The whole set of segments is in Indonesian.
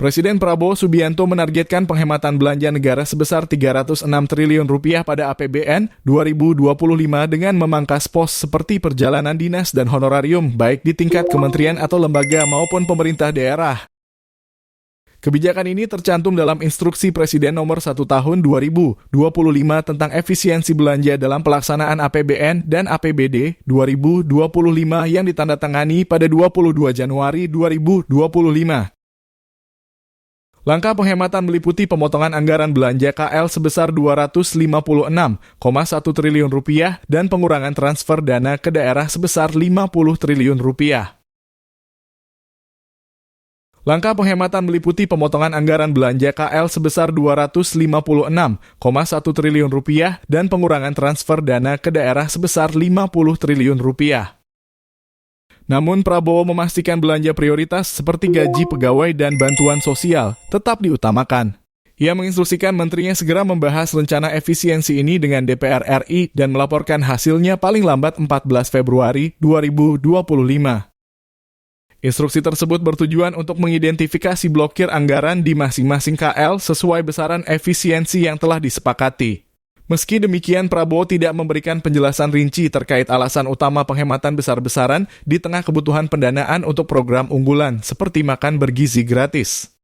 Presiden Prabowo Subianto menargetkan penghematan belanja negara sebesar Rp306 triliun pada APBN 2025 dengan memangkas pos seperti perjalanan dinas dan honorarium baik di tingkat kementerian atau lembaga maupun pemerintah daerah. Kebijakan ini tercantum dalam Instruksi Presiden Nomor 1 Tahun 2025 tentang efisiensi belanja dalam pelaksanaan APBN dan APBD 2025 yang ditandatangani pada 22 Januari 2025. Langkah penghematan meliputi pemotongan anggaran belanja KL sebesar Rp256,1 triliun dan pengurangan transfer dana ke daerah sebesar Rp50 triliun. Langkah penghematan meliputi pemotongan anggaran belanja KL sebesar Rp256,1 triliun dan pengurangan transfer dana ke daerah sebesar Rp50 triliun. Namun Prabowo memastikan belanja prioritas seperti gaji pegawai dan bantuan sosial tetap diutamakan. Ia menginstruksikan menterinya segera membahas rencana efisiensi ini dengan DPR RI dan melaporkan hasilnya paling lambat 14 Februari 2025. Instruksi tersebut bertujuan untuk mengidentifikasi blokir anggaran di masing-masing KL sesuai besaran efisiensi yang telah disepakati. Meski demikian, Prabowo tidak memberikan penjelasan rinci terkait alasan utama penghematan besar-besaran di tengah kebutuhan pendanaan untuk program unggulan seperti makan bergizi gratis.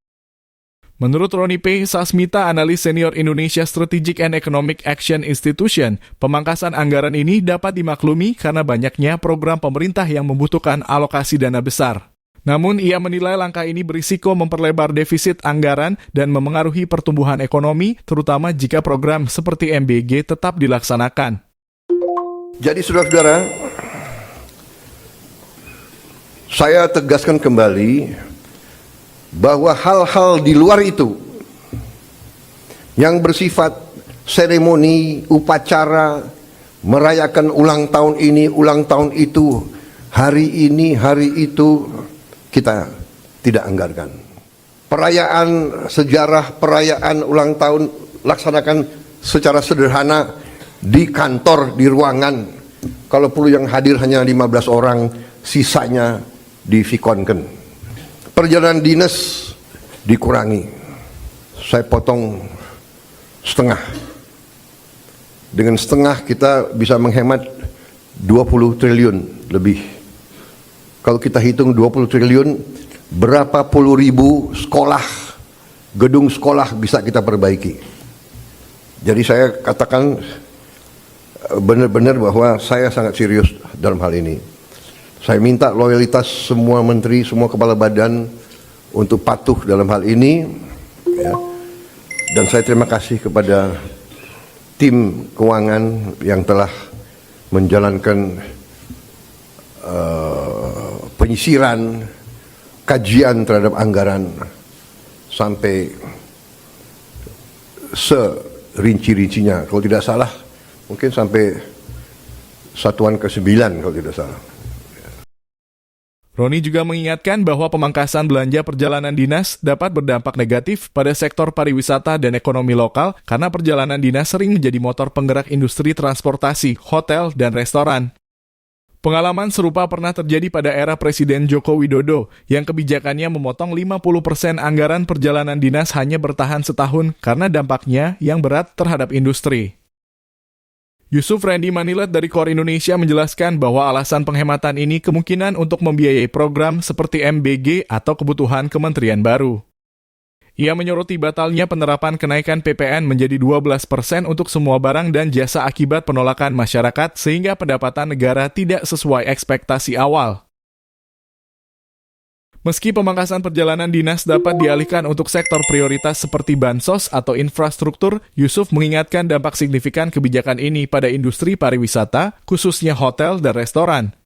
Menurut Roni P. Sasmita, analis senior Indonesia Strategic and Economic Action Institution, pemangkasan anggaran ini dapat dimaklumi karena banyaknya program pemerintah yang membutuhkan alokasi dana besar. Namun, ia menilai langkah ini berisiko memperlebar defisit anggaran dan memengaruhi pertumbuhan ekonomi, terutama jika program seperti MBG tetap dilaksanakan. Jadi, saudara-saudara, saya tegaskan kembali bahwa hal-hal di luar itu yang bersifat seremoni, upacara, merayakan ulang tahun ini, ulang tahun itu, hari ini, hari itu, kita tidak anggarkan. Perayaan sejarah, perayaan ulang tahun laksanakan secara sederhana di kantor, di ruangan. Kalau perlu yang hadir hanya 15 orang, sisanya divikonkan. Perjalanan dinas dikurangi. Saya potong setengah. Dengan setengah kita bisa menghemat 20 triliun lebih. Kalau kita hitung 20 triliun, berapa puluh ribu sekolah, gedung sekolah bisa kita perbaiki. Jadi saya katakan benar-benar bahwa saya sangat serius dalam hal ini. Saya minta loyalitas semua menteri, semua kepala badan untuk patuh dalam hal ini. Ya. Dan saya terima kasih kepada tim keuangan yang telah menjalankan penyisiran, kajian terhadap anggaran sampai serinci-rincinya. Kalau tidak salah, mungkin sampai satuan ke-9 kalau tidak salah. Roni juga mengingatkan bahwa pemangkasan belanja perjalanan dinas dapat berdampak negatif pada sektor pariwisata dan ekonomi lokal karena perjalanan dinas sering menjadi motor penggerak industri transportasi, hotel, dan restoran. Pengalaman serupa pernah terjadi pada era Presiden Joko Widodo yang kebijakannya memotong 50% anggaran perjalanan dinas hanya bertahan setahun karena dampaknya yang berat terhadap industri. Yusuf Randy Manilat dari KOR Indonesia menjelaskan bahwa alasan penghematan ini kemungkinan untuk membiayai program seperti MBG atau kebutuhan kementerian baru. Ia menyoroti batalnya penerapan kenaikan PPN menjadi 12% untuk semua barang dan jasa akibat penolakan masyarakat sehingga pendapatan negara tidak sesuai ekspektasi awal. Meski pemangkasan perjalanan dinas dapat dialihkan untuk sektor prioritas seperti bansos atau infrastruktur, Yusuf mengingatkan dampak signifikan kebijakan ini pada industri pariwisata, khususnya hotel dan restoran.